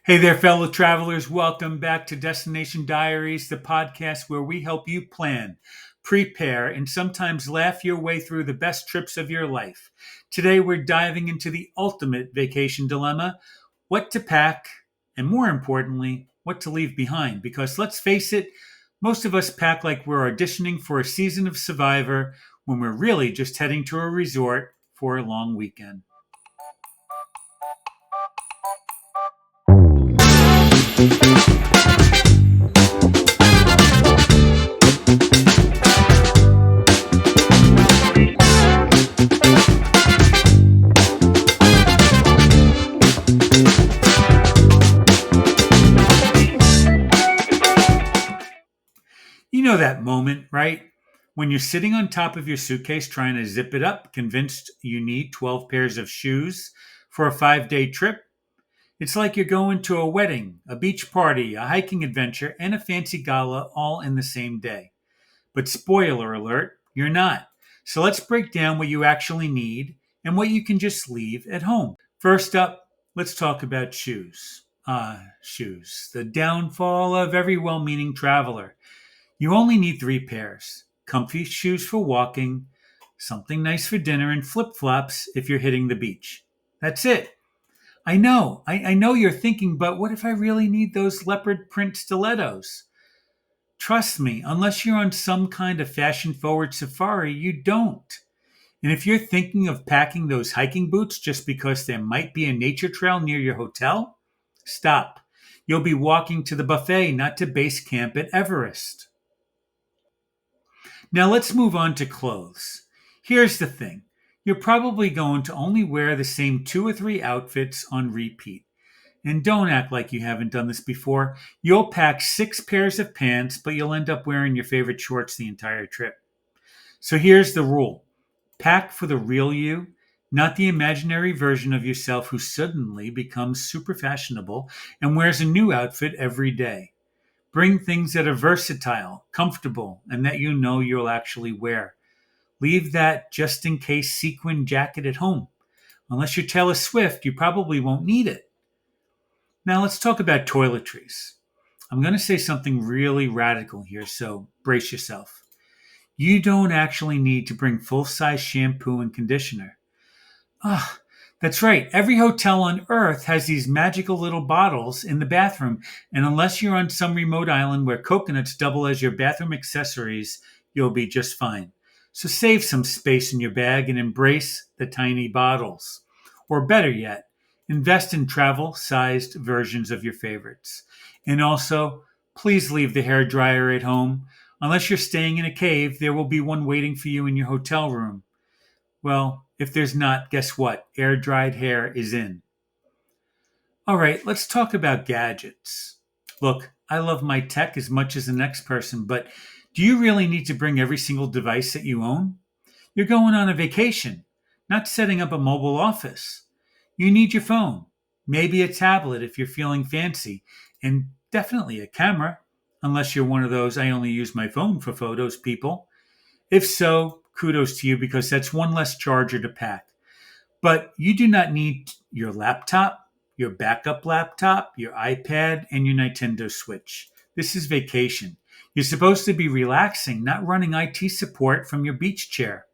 Hey there, fellow travelers. Welcome back to Destination Diaries, the podcast where we help you plan, prepare, and sometimes laugh your way through the best trips of your life. Today, we're diving into the ultimate vacation dilemma: what to pack, and more importantly, what to leave behind. Because let's face it, most of us pack like we're auditioning for a season of Survivor when we're really just heading to a resort for a long weekend. You know that moment, right? When you're sitting on top of your suitcase trying to zip it up, convinced you need 12 pairs of shoes for a 5-day trip? It's like you're going to a wedding, a beach party, a hiking adventure, and a fancy gala all in the same day. But spoiler alert, you're not. So let's break down what you actually need and what you can just leave at home. First up, let's talk about shoes. Shoes, the downfall of every well meaning traveler. You only need 3 pairs: comfy shoes for walking, something nice for dinner, and flip flops if you're hitting the beach. That's it. I know you're thinking, but what if I really need those leopard print stilettos? Trust me, unless you're on some kind of fashion forward safari, you don't. And if you're thinking of packing those hiking boots just because there might be a nature trail near your hotel, stop. You'll be walking to the buffet, not to base camp at Everest. Now let's move on to clothes. Here's the thing: you're probably going to only wear the same 2 or 3 outfits on repeat. And don't act like you haven't done this before. You'll pack 6 pairs of pants, but you'll end up wearing your favorite shorts the entire trip. So here's the rule: pack for the real you, not the imaginary version of yourself who suddenly becomes super fashionable and wears a new outfit every day. Bring things that are versatile, comfortable, and that you know you'll actually wear. Leave that just in case sequin jacket at home. Unless you're Taylor Swift, you probably won't need it. Now let's talk about toiletries. I'm going to say something really radical here, so brace yourself. You don't actually need to bring full size shampoo and conditioner. Ah, that's right. Every hotel on earth has these magical little bottles in the bathroom, and unless you're on some remote island where coconuts double as your bathroom accessories, you'll be just fine. So save some space in your bag and embrace the tiny bottles. Or better yet, invest in travel sized versions of your favorites. And also, please leave the hair dryer at home. Unless you're staying in a cave, there will be one waiting for you in your hotel room. Well, if there's not, guess what? Air dried hair is in. All right, let's talk about gadgets. Look, I love my tech as much as the next person, but do you really need to bring every single device that you own? You're going on a vacation, not setting up a mobile office. You need your phone, maybe a tablet if you're feeling fancy, and definitely a camera, unless you're one of those "I only use my phone for photos" people. If so, kudos to you because that's one less charger to pack. But you do not need your laptop, your backup laptop, your iPad, and your Nintendo Switch. This is vacation. You're supposed to be relaxing, not running IT support from your beach chair.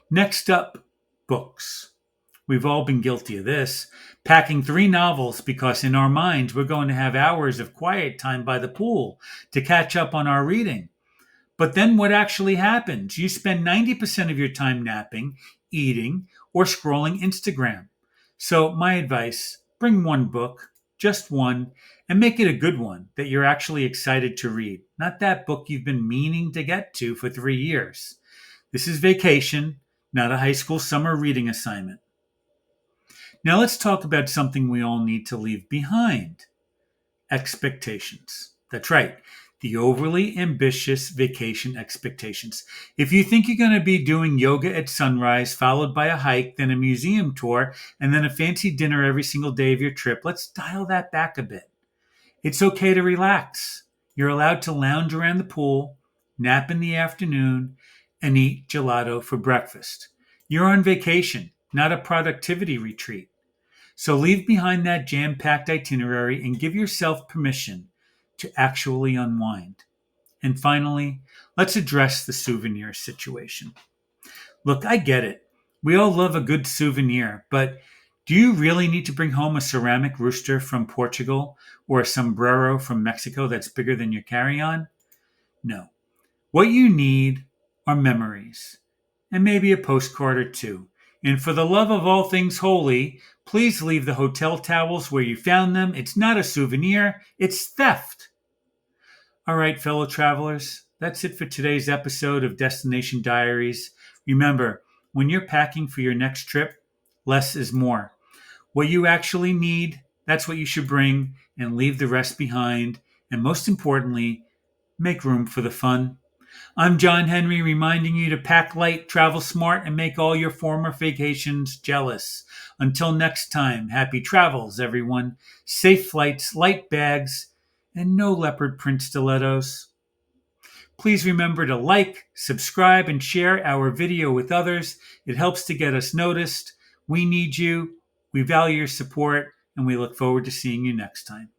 Next up, books. We've all been guilty of this. Packing 3 novels because in our minds we're going to have hours of quiet time by the pool to catch up on our reading. But then what actually happens? You spend 90% of your time napping, eating, or scrolling Instagram. So, my advice: bring one book, just one, and make it a good one that you're actually excited to read, not that book you've been meaning to get to for 3 years. This is vacation, not a high school summer reading assignment. Now, let's talk about something we all need to leave behind: expectations. That's right. The overly ambitious vacation expectations. If you think you're going to be doing yoga at sunrise, followed by a hike, then a museum tour, and then a fancy dinner every single day of your trip, let's dial that back a bit. It's okay to relax. You're allowed to lounge around the pool, nap in the afternoon, and eat gelato for breakfast. You're on vacation, not a productivity retreat. So leave behind that jam packed itinerary and give yourself permission to actually unwind. And finally, let's address the souvenir situation. Look, I get it. We all love a good souvenir, but do you really need to bring home a ceramic rooster from Portugal or a sombrero from Mexico that's bigger than your carry on? No. What you need are memories, and maybe a postcard or two. And for the love of all things holy, please leave the hotel towels where you found them. It's not a souvenir, it's theft. All right, fellow travelers, that's it for today's episode of Destination Diaries. Remember, when you're packing for your next trip, less is more. What you actually need, that's what you should bring, and leave the rest behind. And most importantly, make room for the fun. I'm John Henry, reminding you to pack light, travel smart, and make all your former vacations jealous. Until next time, happy travels, everyone. Safe flights, light bags, and no leopard print stilettos. Please remember to like, subscribe, and share our video with others. It helps to get us noticed. We need you. We value your support, and we look forward to seeing you next time.